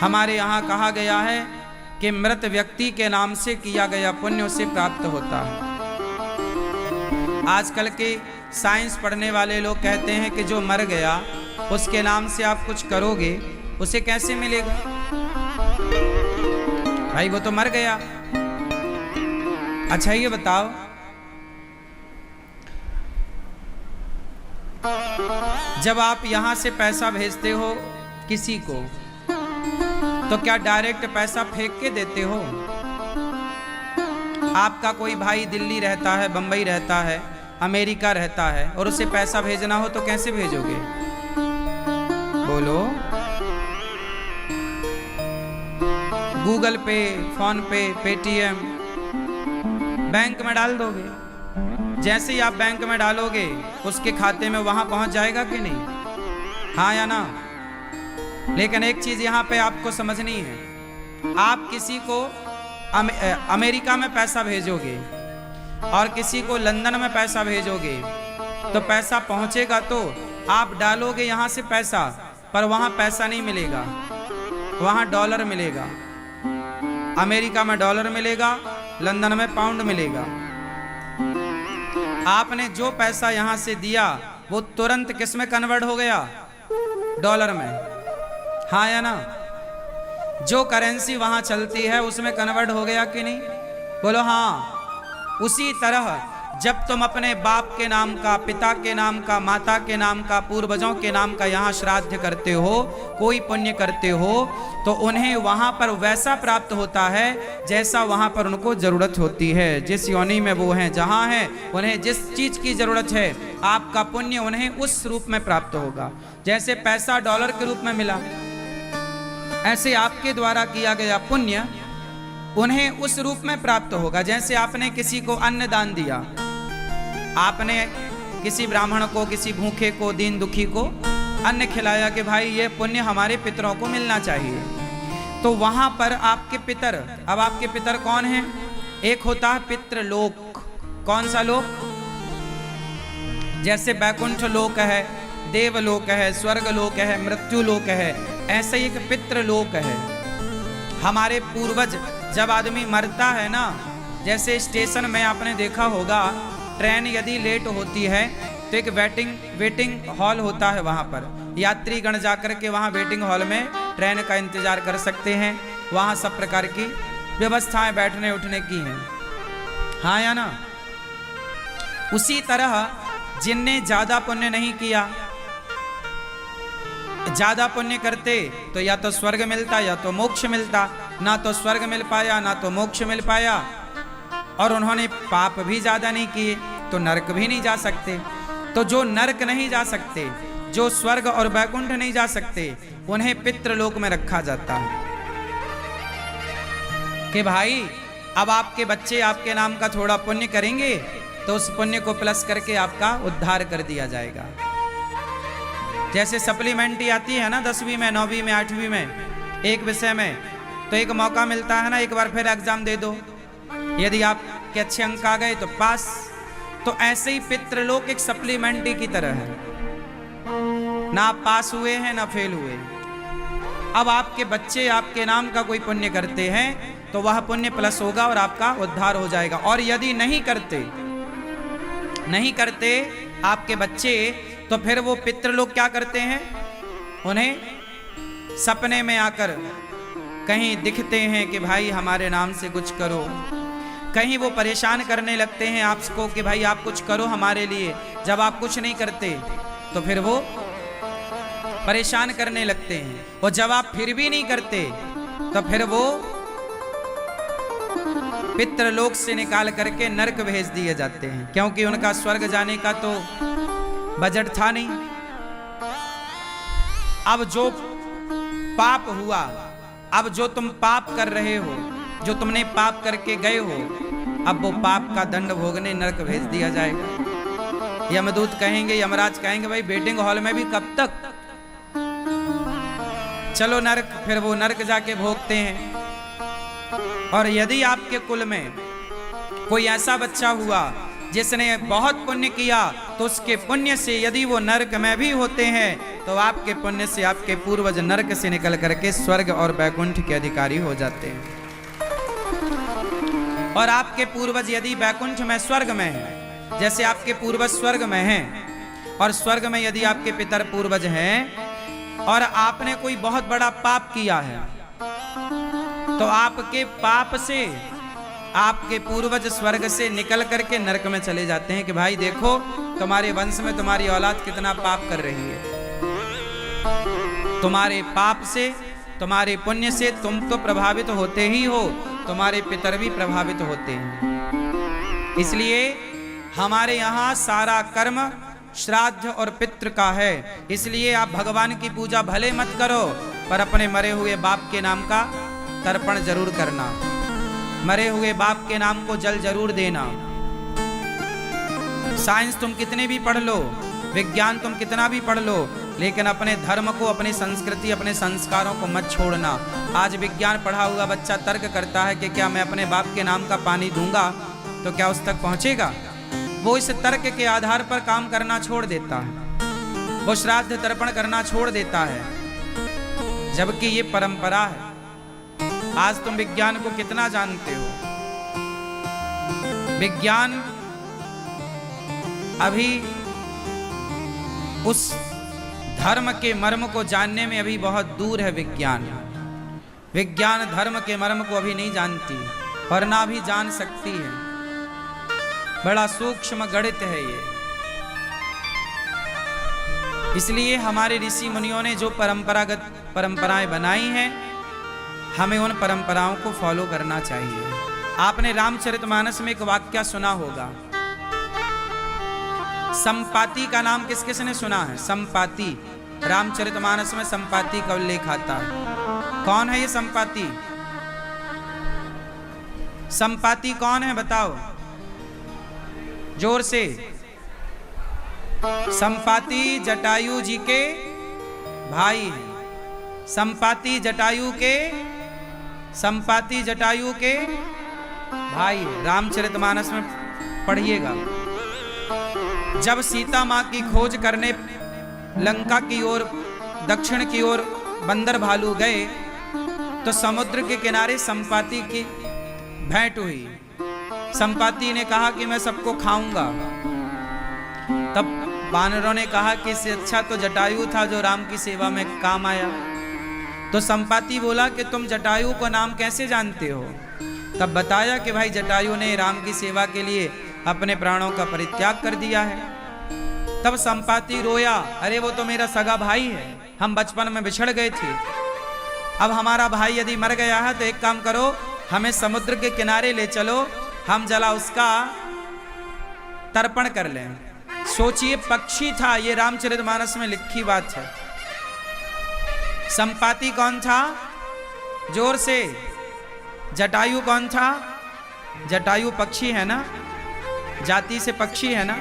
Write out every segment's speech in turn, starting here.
हमारे यहाँ कहा गया है कि मृत व्यक्ति के नाम से किया गया पुण्य उसे प्राप्त होता है। आजकल के साइंस पढ़ने वाले लोग कहते हैं कि जो मर गया उसके नाम से आप कुछ करोगे उसे कैसे मिलेगा? भाई वो तो मर गया। अच्छा ये बताओ, जब आप यहां से पैसा भेजते हो किसी को तो क्या डायरेक्ट पैसा फेंक के देते हो? आपका कोई भाई दिल्ली रहता है, बंबई रहता है, अमेरिका रहता है और उसे पैसा भेजना हो तो कैसे भेजोगे? बोलो। गूगल पे, फोन पे, पेटीएम, बैंक में डाल दोगे। जैसे ही आप बैंक में डालोगे उसके खाते में वहां पहुंच जाएगा कि नहीं? हाँ या ना? लेकिन एक चीज यहां पे आपको समझनी है, आप किसी को अमेरिका में पैसा भेजोगे और किसी को लंदन में पैसा भेजोगे तो पैसा पहुंचेगा तो आप डालोगे यहां से पैसा, पर वहां पैसा नहीं मिलेगा, वहां डॉलर मिलेगा। अमेरिका में डॉलर मिलेगा, लंदन में पाउंड मिलेगा। आपने जो पैसा यहां से दिया वो तुरंत किस में कन्वर्ट हो गया? डॉलर में। हाँ या ना? जो करेंसी वहां चलती है उसमें कन्वर्ट हो गया कि नहीं? बोलो हाँ। उसी तरह जब तुम अपने बाप के नाम का, पिता के नाम का, माता के नाम का, पूर्वजों के नाम का यहाँ श्राद्ध करते हो, कोई पुण्य करते हो, तो उन्हें वहाँ पर वैसा प्राप्त होता है जैसा वहाँ पर उनको जरूरत होती है। जिस योनि में वो हैं, जहाँ हैं, उन्हें जिस चीज़ की जरूरत है, आपका पुण्य उन्हें उस रूप में प्राप्त होगा। जैसे पैसा डॉलर के रूप में मिला, ऐसे आपके द्वारा किया गया पुण्य उन्हें उस रूप में प्राप्त होगा। जैसे आपने किसी को अन्न दान दिया, आपने किसी ब्राह्मण को, किसी भूखे को, दीन दुखी को अन्न खिलाया कि भाई ये पुण्य हमारे पितरों को मिलना चाहिए, तो वहां पर आपके पितर, अब आपके पितर कौन हैं? एक होता है पितृलोक। कौन सा लोक? जैसे बैकुंठ लोक है, देवलोक है, स्वर्ग लोक है, मृत्यु लोक है, ऐसे ही एक पितृलोक है। हमारे पूर्वज, जब आदमी मरता है ना, जैसे स्टेशन में आपने देखा होगा, ट्रेन यदि लेट होती है तो एक वेटिंग हॉल होता है, वहाँ पर यात्रीगण जाकर के वहाँ वेटिंग हॉल में ट्रेन का इंतजार कर सकते हैं। वहाँ सब प्रकार की व्यवस्थाएं बैठने उठने की हैं। हाँ या ना? उसी तरह जिनने ज्यादा पुण्य नहीं किया, ज्यादा पुण्य करते तो या तो स्वर्ग मिलता या तो मोक्ष मिलता। ना तो स्वर्ग मिल पाया ना तो मोक्ष मिल पाया, और उन्होंने पाप भी ज्यादा नहीं किए तो नरक भी नहीं जा सकते। तो जो नरक नहीं जा सकते, जो स्वर्ग और वैकुंठ नहीं जा सकते, उन्हें पितृलोक में रखा जाता है कि भाई अब आपके बच्चे आपके नाम का थोड़ा पुण्य करेंगे तो उस पुण्य को प्लस करके आपका उद्धार कर दिया जाएगा। जैसे सप्लीमेंट्री आती है ना 10वीं में, 9वीं में, 8वीं में एक विषय में, तो एक मौका मिलता है ना, एक बार फिर एग्जाम दे दो, यदि आपके अच्छे अंक आ गए तो पास। तो ऐसे ही पितृलोक एक सप्लीमेंट्री की तरह है, ना आप पास हुए हैं ना फेल हुए। अब आपके बच्चे आपके नाम का कोई पुण्य करते हैं तो वह पुण्य प्लस होगा और आपका उद्धार हो जाएगा। और यदि नहीं करते आपके बच्चे, तो फिर वो पितृलोक क्या करते हैं? उन्हें सपने में आकर कहीं दिखते हैं कि भाई हमारे नाम से कुछ करो, कहीं वो परेशान करने लगते हैं आपको कि भाई आप कुछ करो हमारे लिए। जब आप कुछ नहीं करते तो फिर वो परेशान करने लगते हैं, और जब आप फिर भी नहीं करते तो फिर वो पितृलोक से निकाल करके नरक भेज दिए जाते हैं, क्योंकि उनका स्वर्ग जाने का तो बजट था नहीं। अब जो पाप हुआ, अब जो तुम पाप कर रहे हो, जो तुमने पाप करके गए हो, अब वो पाप का दंड भोगने नरक भेज दिया जाएगा। यमदूत कहेंगे, यमराज कहेंगे भाई वेटिंग हॉल में भी कब तक, चलो नरक। फिर वो नरक जाके भोगते हैं। और यदि आपके कुल में कोई ऐसा बच्चा हुआ जिसने बहुत पुण्य किया तो उसके पुण्य से यदि वो नरक में भी होते हैं तो आपके पुण्य से आपके पूर्वज नरक से निकल करके स्वर्ग और वैकुंठ के अधिकारी हो जाते हैं। और आपके पूर्वज यदि वैकुंठ में स्वर्ग में हैं, जैसे आपके पूर्वज स्वर्ग में हैं और स्वर्ग में यदि आपके पितर पूर्वज हैं और आपने कोई बहुत बड़ा पाप किया है तो आपके पाप से आपके पूर्वज स्वर्ग से निकल करके नरक में चले जाते हैं कि भाई देखो तुम्हारे वंश में तुम्हारी औलाद कितना पाप कर रही है, तुम्हारे पाप से तुम्हारे पुण्य से तुम तो प्रभावित होते ही हो, तुम्हारे पितर भी प्रभावित होते हैं। इसलिए हमारे यहाँ सारा कर्म श्राद्ध और पितृ का है। इसलिए आप भगवान की पूजा भले मत करो पर अपने मरे हुए बाप के नाम का तर्पण जरूर करना, मरे हुए बाप के नाम को जल जरूर देना। साइंस तुम कितने भी पढ़ लो, विज्ञान तुम कितना भी पढ़ लो, लेकिन अपने धर्म को, अपनी संस्कृति, अपने संस्कारों को मत छोड़ना। आज विज्ञान पढ़ा हुआ बच्चा तर्क करता है कि क्या मैं अपने बाप के नाम का पानी दूंगा तो क्या उस तक पहुंचेगा? वो इस तर्क के आधार पर काम करना छोड़ देता है, वो श्राद्ध तर्पण करना छोड़ देता है, जबकि ये परंपरा है। आज तुम विज्ञान को कितना जानते हो? विज्ञान अभी उस धर्म के मर्म को जानने में अभी बहुत दूर है। विज्ञान धर्म के मर्म को अभी नहीं जानती और ना भी जान सकती है। बड़ा सूक्ष्म गणित है ये। इसलिए हमारे ऋषि मुनियों ने जो परंपरागत परंपराएं बनाई हैं, हमें उन परंपराओं को फॉलो करना चाहिए। आपने रामचरितमानस में एक वाक्य सुना होगा, संपाति का नाम किस किस ने सुना है? संपाति, रामचरितमानस में संपाति का उल्लेख आता है। कौन है ये संपाति? संपाति कौन है बताओ जोर से। संपाति जटायु जी के भाई हैं। संपाति जटायु के भाई। रामचरितमानस में पढ़िएगा। जब सीता मां की खोज करने लंका की ओर, दक्षिण की ओर बंदर भालू गए तो समुद्र के किनारे संपाति की भेंट हुई। संपाति ने कहा कि मैं सबको खाऊंगा। तब वानरों ने कहा कि इससे अच्छा तो जटायु था जो राम की सेवा में काम आया। तो संपाति बोला कि तुम जटायु को नाम कैसे जानते हो? तब बताया कि भाई जटायु ने राम की सेवा के लिए अपने प्राणों का परित्याग कर दिया है। तब संपाति रोया, अरे वो तो मेरा सगा भाई है, हम बचपन में बिछड़ गए थे। अब हमारा भाई यदि मर गया है तो एक काम करो, हमें समुद्र के किनारे ले चलो, हम जला उसका तर्पण कर लें। सोचिए, पक्षी था, ये रामचरितमानस में लिखी बात है। संपाति कौन था? जोर से। जटायु कौन था? जटायु पक्षी है ना, जाति से पक्षी है ना।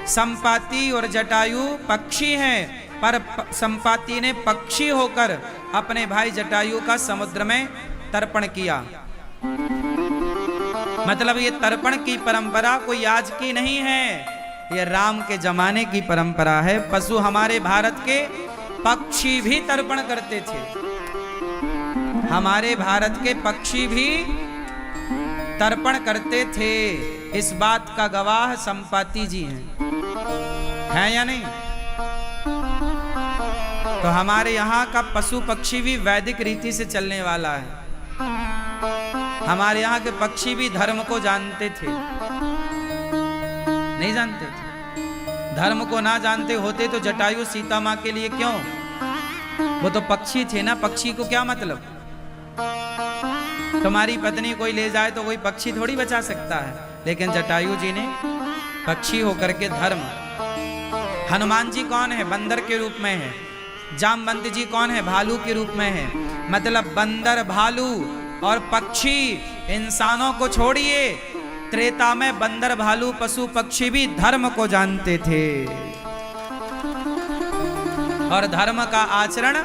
संपाति और जटायु पक्षी हैं, पर संपाति ने पक्षी होकर अपने भाई जटायु का समुद्र में तर्पण किया। मतलब ये तर्पण की परंपरा कोई आज की नहीं है, ये राम के जमाने की परंपरा है। पशु हमारे भारत के पक्षी भी तर्पण करते थे। हमारे भारत के पक्षी भी तर्पण करते थे। इस बात का गवाह संपाति जी हैं या नहीं? तो हमारे यहाँ का पशु पक्षी भी वैदिक रीति से चलने वाला है। हमारे यहाँ के पक्षी भी धर्म को जानते थे, नहीं जानते थे? धर्म को ना जानते होते तो जटायु सीता माँ के लिए क्यों? वो तो पक्षी थे ना, पक्षी को क्या मतलब? तुम्हारी पत्नी कोई ले जाए तो कोई पक्षी थोड़ी बचा सकता है, लेकिन जटायु जी ने पक्षी होकर के धर्म। हनुमान जी कौन है? बंदर के रूप में है। जामवंत जी कौन है? भालू के रूप में है। मतलब बंदर, भालू और पक्षी, इंसानों को छोड़िए, त्रेता में बंदर, भालू, पशु पक्षी भी धर्म को जानते थे। और धर्म का आचरण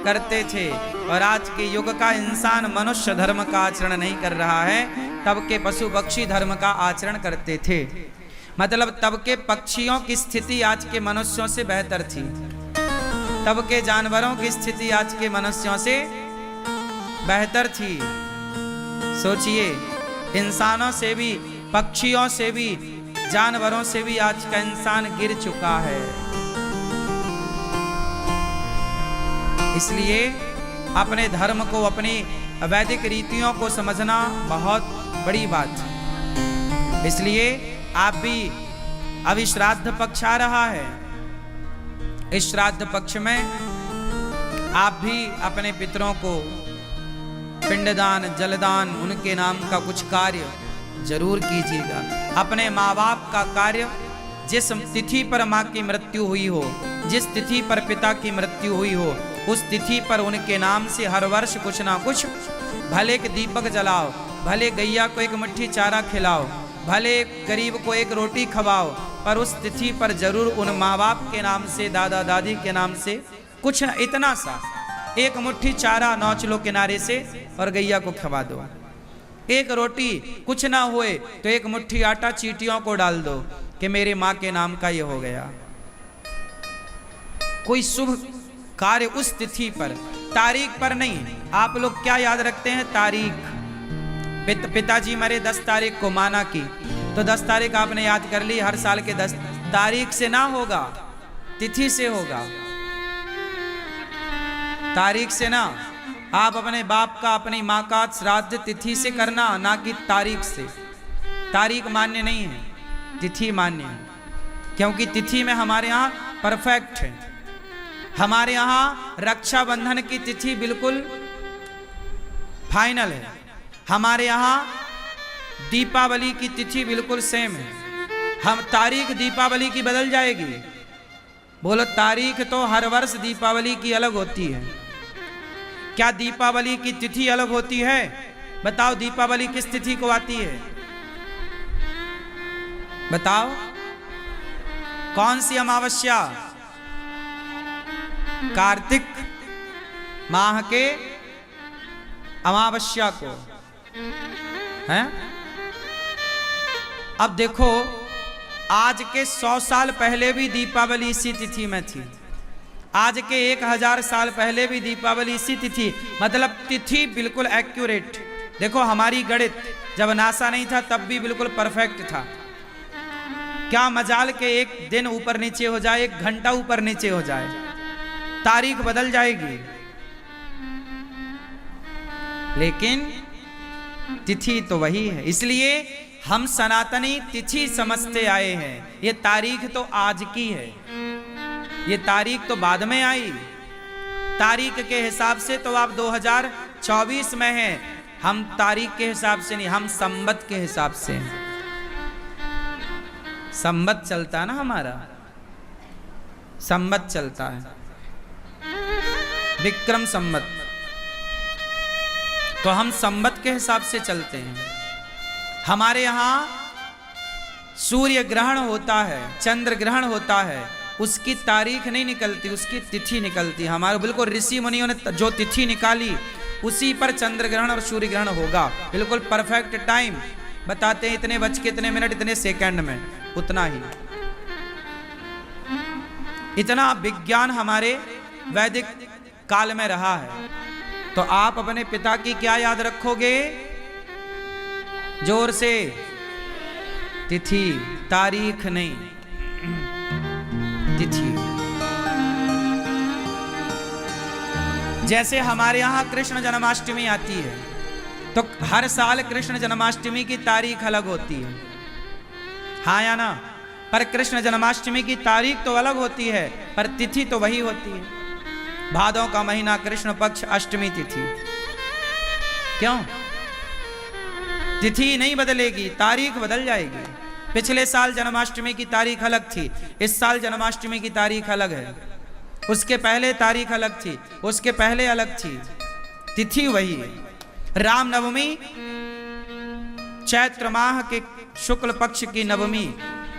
करते थे। और आज के युग का इंसान मनुष्य धर्म का आचरण नहीं कर रहा है, तब के पशु पक्षी धर्म का आचरण करते थे। मतलब तब के पक्षियों की स्थिति आज के मनुष्यों से बेहतर थी, तब के जानवरों की स्थिति आज के मनुष्यों से बेहतर थी। सोचिए, इंसानों से भी, पक्षियों से भी, जानवरों से भी आज का इंसान गिर चुका है। इसलिए अपने धर्म को, अपनी वैदिक रीतियों को समझना बहुत बड़ी बात है। इसलिए आप भी, अभी श्राद्ध पक्ष आ रहा है, इस श्राद्ध पक्ष में आप भी अपने पितरों को पिंडदान, जलदान, उनके नाम का कुछ कार्य जरूर कीजिएगा। अपने माँ बाप का कार्य, जिस तिथि पर माँ की मृत्यु हुई हो, जिस तिथि पर पिता की मृत्यु हुई हो, उस तिथि पर उनके नाम से हर वर्ष कुछ ना कुछ, भले एक दीपक जलाओ, भले गैया को एक मुट्ठी चारा खिलाओ, भले गरीब को एक रोटी खवाओ, पर उस तिथि पर जरूर उन माँ बाप के नाम से, दादा दादी के नाम से कुछ इतना सा, एक मुट्ठी चारा नौच लो किनारे से और गैया को खवा दो। एक रोटी कुछ ना हुए तो एक मुट्ठी आटा चींटियों को डाल दो कि मेरे माँ के नाम का ये हो गया। कोई शुभ कार्य उस तिथि पर, तारीख पर नहीं। आप लोग क्या याद रखते हैं? तारीख। पिताजी मरे 10 तारीख को माना की, तो 10 तारीख आपने याद कर ली, हर साल के 10 तारीख से ना होगा, तिथि से होगा, तारीख से ना। आप अपने बाप का, अपनी माँ का श्राद्ध तिथि से करना, ना कि तारीख से। तारीख मान्य नहीं है, तिथि मान्य है, क्योंकि तिथि में हमारे यहाँ परफेक्ट है। हमारे यहाँ रक्षाबंधन की तिथि बिल्कुल फाइनल है, हमारे यहाँ दीपावली की तिथि बिल्कुल सेम है। हम तारीख दीपावली की बदल जाएगी? बोलो, तारीख तो हर वर्ष दीपावली की अलग होती है। क्या दीपावली की तिथि अलग होती है? बताओ, दीपावली किस तिथि को आती है? बताओ, कौन सी अमावस्या? कार्तिक माह के अमावस्या को है। अब देखो, आज के 100 साल पहले भी दीपावली इसी तिथि में थी, आज के 1000 साल पहले भी दीपावली इसी तिथि, मतलब तिथि बिल्कुल एक्यूरेट। देखो, हमारी गणित जब नासा नहीं था तब भी बिल्कुल परफेक्ट था। क्या मजाल के एक दिन ऊपर नीचे हो जाए, एक घंटा ऊपर नीचे हो जाए, तारीख बदल जाएगी, लेकिन तिथि तो वही है। इसलिए हम सनातनी तिथि समझते आए हैं। ये तारीख तो आज की है, ये तारीख तो बाद में आई। तारीख के हिसाब से तो आप 2024 में हैं, हम तारीख के हिसाब से नहीं, हम संवत के हिसाब से हैं। संवत चलता है ना हमारा, संवत चलता है, विक्रम संवत, तो हम संवत के हिसाब से चलते हैं। हमारे यहाँ सूर्य ग्रहण होता है, चंद्र ग्रहण होता है, उसकी तारीख नहीं निकलती, उसकी तिथि निकलती। हमारे बिल्कुल ऋषि मुनियों ने जो तिथि निकाली उसी पर चंद्र ग्रहण और सूर्य ग्रहण होगा। बिल्कुल परफेक्ट टाइम बताते हैं, इतने बज के इतने मिनट इतने सेकंड में, उतना ही। इतना विज्ञान हमारे वैदिक काल में रहा है। तो आप अपने पिता की क्या याद रखोगे? जोर से, तिथि, तारीख नहीं, तिथि। जैसे हमारे यहाँ कृष्ण जन्माष्टमी आती है, तो हर साल कृष्ण जन्माष्टमी की तारीख अलग होती है, हाँ या ना? पर कृष्ण जन्माष्टमी की तारीख तो अलग होती है, पर तिथि तो वही होती है। भादों का महीना, कृष्ण पक्ष, अष्टमी तिथि। क्यों? तिथि नहीं बदलेगी, तारीख बदल जाएगी। पिछले साल जन्माष्टमी की तारीख अलग थी, इस साल जन्माष्टमी की तारीख अलग है, उसके पहले तारीख अलग थी, उसके पहले अलग थी, तिथि वही है। रामनवमी चैत्र माह के शुक्ल पक्ष की नवमी,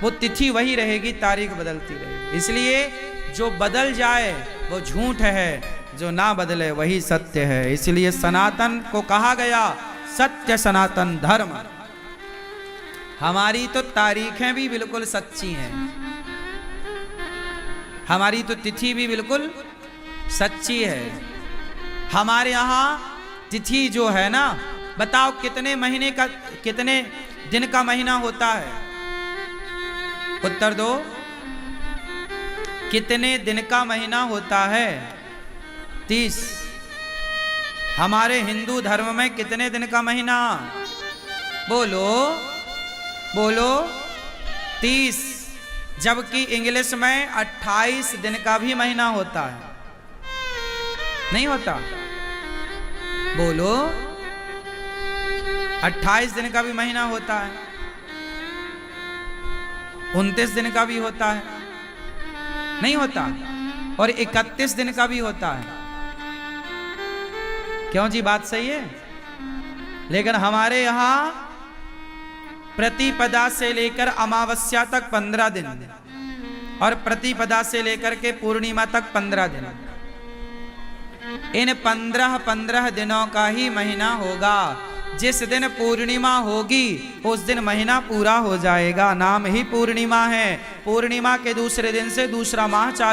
वो तिथि वही रहेगी, तारीख बदलती रहेगी। इसलिए जो बदल जाए वो झूठ है, जो ना बदले वही सत्य है। इसलिए सनातन को कहा गया सत्य सनातन धर्म। हमारी तो तारीखें भी बिल्कुल सच्ची हैं, हमारी तो तिथि भी बिल्कुल सच्ची है। हमारे यहाँ तिथि जो है ना, बताओ कितने महीने का, कितने दिन का महीना होता है? उत्तर दो, कितने दिन का महीना होता है? 30। हमारे हिंदू धर्म में कितने दिन का महीना? बोलो बोलो। 30। जबकि इंग्लिश में 28 दिन का भी महीना होता है, नहीं होता? बोलो, 28 दिन का भी महीना होता है, 29 दिन का भी होता है, नहीं होता? और 31 दिन का भी होता है। क्यों जी, बात सही है? लेकिन हमारे यहां प्रतिपदा से लेकर अमावस्या तक 15 दिन और प्रतिपदा से लेकर के पूर्णिमा तक 15 दिन। इन 15 दिनों का ही महीना होगा। जिस दिन पूर्णिमा होगी उस दिन महीना पूरा हो जाएगा, नाम ही पूर्णिमा है। पूर्णिमा के दूसरे दिन से दूसरा माह चालू